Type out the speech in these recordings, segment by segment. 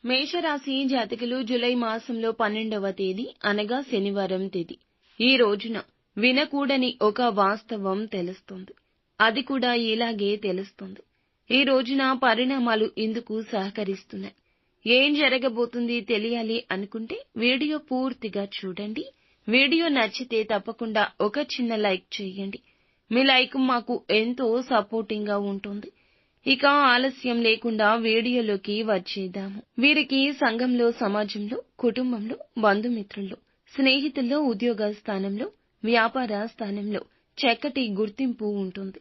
మేషరాశి జాతకులు జూలై మాసంలో 12వ తేదీ అనగా శనివారం తేదీ. ఈ రోజున వినకూడని ఒక వాస్తవం తెలుస్తుంది. అది కూడా ఇలాగే తెలుస్తుంది. ఈ రోజున పరిణామాలు ఇందుకు సహకరిస్తున్నాయి. ఏం జరగబోతుంది తెలియాలి అనుకుంటే వీడియో పూర్తిగా చూడండి. వీడియో నచ్చితే తప్పకుండా ఒక చిన్న లైక్ చేయండి. మీ లైక్ మాకు ఎంతో సపోర్టింగ్ గా ఉంటుంది. ఇక ఆలస్యం లేకుండా వీడియోలోకి వచ్చేద్దాము. వీరికి సంఘంలో, సమాజంలో, కుటుంబంలో, బంధుమిత్రుల్లో, స్నేహితుల్లో, ఉద్యోగ స్థానంలో, వ్యాపార స్థానంలో చక్కటి గుర్తింపు ఉంటుంది.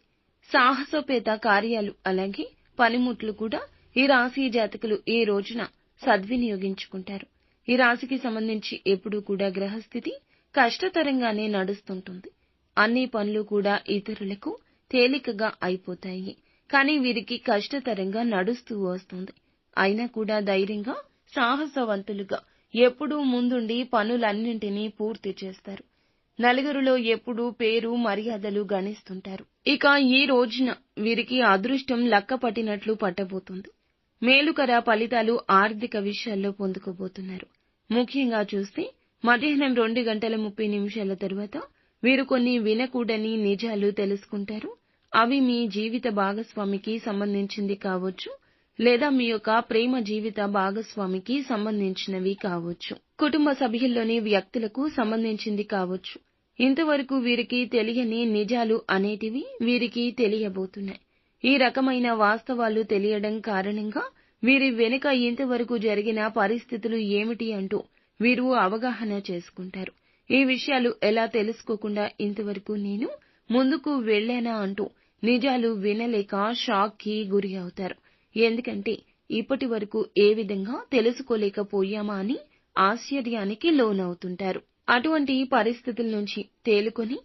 సాహసోపేత కార్యాలు అలాగే పనిముట్లు కూడా ఈ రాశి జాతకులు ఈ రోజున సద్వినియోగించుకుంటారు. ఈ రాశికి సంబంధించి ఎప్పుడూ కూడా గ్రహస్థితి కష్టతరంగానే నడుస్తుంటుంది. అన్ని పనులు కూడా ఇతరులకు తేలికగా అయిపోతాయి. కానీ వీరికి కష్టతరంగా నడుస్తూ వస్తుంది. అయినా కూడా ధైర్యంగా, సాహసవంతులుగా ఎప్పుడూ ముందుండి పనులన్నింటినీ పూర్తి చేస్తారు. నలుగురిలో ఎప్పుడూ పేరు, మర్యాదలు గణిస్తుంటారు. ఇక ఈ రోజున వీరికి అదృష్టం లక్కపట్టినట్లు పట్టబోతుంది. మేలుకర ఫలితాలు ఆర్థిక విషయాల్లో పొందుకోబోతున్నారు. ముఖ్యంగా చూస్తే మధ్యాహ్నం 2:30 తరువాత వీరు కొన్ని వినకూడని నిజాలు తెలుసుకుంటారు. అవి మీ జీవిత భాగస్వామికి సంబంధించింది కావచ్చు, లేదా మీ యొక్క ప్రేమ జీవిత భాగస్వామికి సంబంధించినవి కావచ్చు. కుటుంబ సభ్యుల్లోని వ్యక్తులకు సంబంధించింది కావచ్చు. ఇంతవరకు వీరికి తెలియని నిజాలు అనేటివి వీరికి తెలియబోతున్నాయి. ఈ రకమైన వాస్తవాలు తెలియడం కారణంగా వీరి వెనుక ఇంతవరకు జరిగిన పరిస్థితులు ఏమిటి అంటూ వీరు అవగాహన చేసుకుంటారు. ఈ విషయాలు ఎలా తెలుసుకోకుండా ఇంతవరకు నేను ముందుకు వెళ్లానా అంటూ నిజాలు వినలేక షాక్ కి గురి అవుతారు. ఎందుకంటే ఇప్పటి వరకు ఏ విధంగా తెలుసుకోలేకపోయామా అని ఆశ్చర్యానికి లోనవుతుంటారు. అటువంటి పరిస్థితుల నుంచి తేలుకొని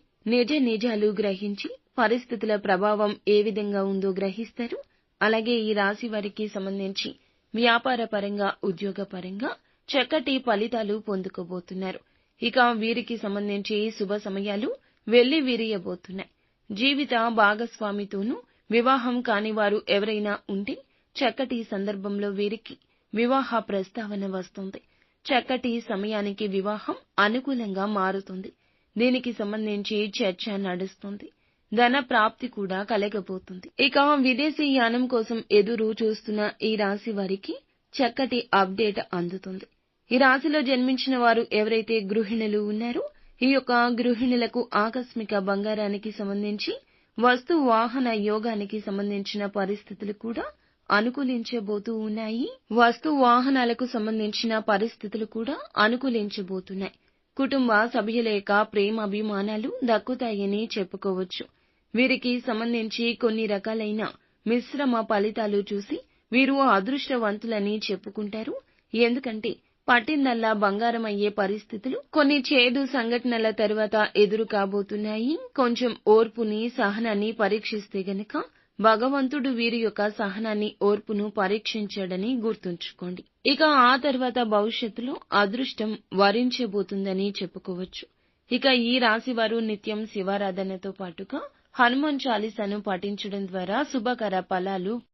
నిజాలు గ్రహించి పరిస్థితుల ప్రభావం ఏ విధంగా ఉందో గ్రహిస్తారు. అలాగే ఈ రాశి వారికి సంబంధించి వ్యాపార పరంగా, ఉద్యోగ పరంగా చక్కటి ఫలితాలు పొందుకోబోతున్నారు. ఇక వీరికి సంబంధించి శుభ సమయాలు వెళ్లి విరియబోతున్నాయి. జీవిత భాగస్వామితోనూ వివాహం కాని వారు ఎవరైనా ఉంటే చక్కటి సందర్భంలో వీరికి వివాహ ప్రస్తావన వస్తుంది. చక్కటి సమయానికి వివాహం అనుకూలంగా మారుతుంది. దీనికి సంబంధించి చర్చ నడుస్తుంది. ధన ప్రాప్తి కూడా కలగబోతుంది. ఇక విదేశీ యానం కోసం ఎదురు చూస్తున్న ఈ రాశి వారికి చక్కటి అప్డేట్ అందుతుంది. ఈ రాశిలో జన్మించిన వారు ఎవరైతే గృహిణులు ఉన్నారో ఈ యొక్క గృహిణులకు ఆకస్మిక బంగారానికి సంబంధించి వస్తు వాహన యోగానికి సంబంధించిన పరిస్థితులు కూడా అనుకూలించబోతూ ఉన్నాయి. వస్తు వాహనాలకు సంబంధించిన పరిస్థితులు కూడా అనుకూలించబోతున్నాయి. కుటుంబ సభ్యుల యొక్క ప్రేమాభిమానాలు దక్కుతాయని చెప్పుకోవచ్చు. వీరికి సంబంధించి కొన్ని రకాలైన మిశ్రమ ఫలితాలు చూసి వీరు అదృష్టవంతులని చెప్పుకుంటారు. ఎందుకంటే పట్టిందల్లా బంగారం అయ్యే పరిస్థితులు కొన్ని చేదు సంఘటనల తర్వాత ఎదురు కాబోతున్నాయి. కొంచెం ఓర్పుని, సహనాన్ని పరీక్షిస్తే గనక భగవంతుడు వీరి యొక్క సహనాన్ని, ఓర్పును పరీక్షించాడని గుర్తుంచుకోండి. ఇక ఆ తర్వాత భవిష్యత్తులో అదృష్టం వరించబోతుందని చెప్పుకోవచ్చు. ఇక ఈ రాశి వారు నిత్యం శివారాధనతో పాటుగా హనుమాన్ చాలీసాను పఠించడం ద్వారా శుభకర ఫలాలు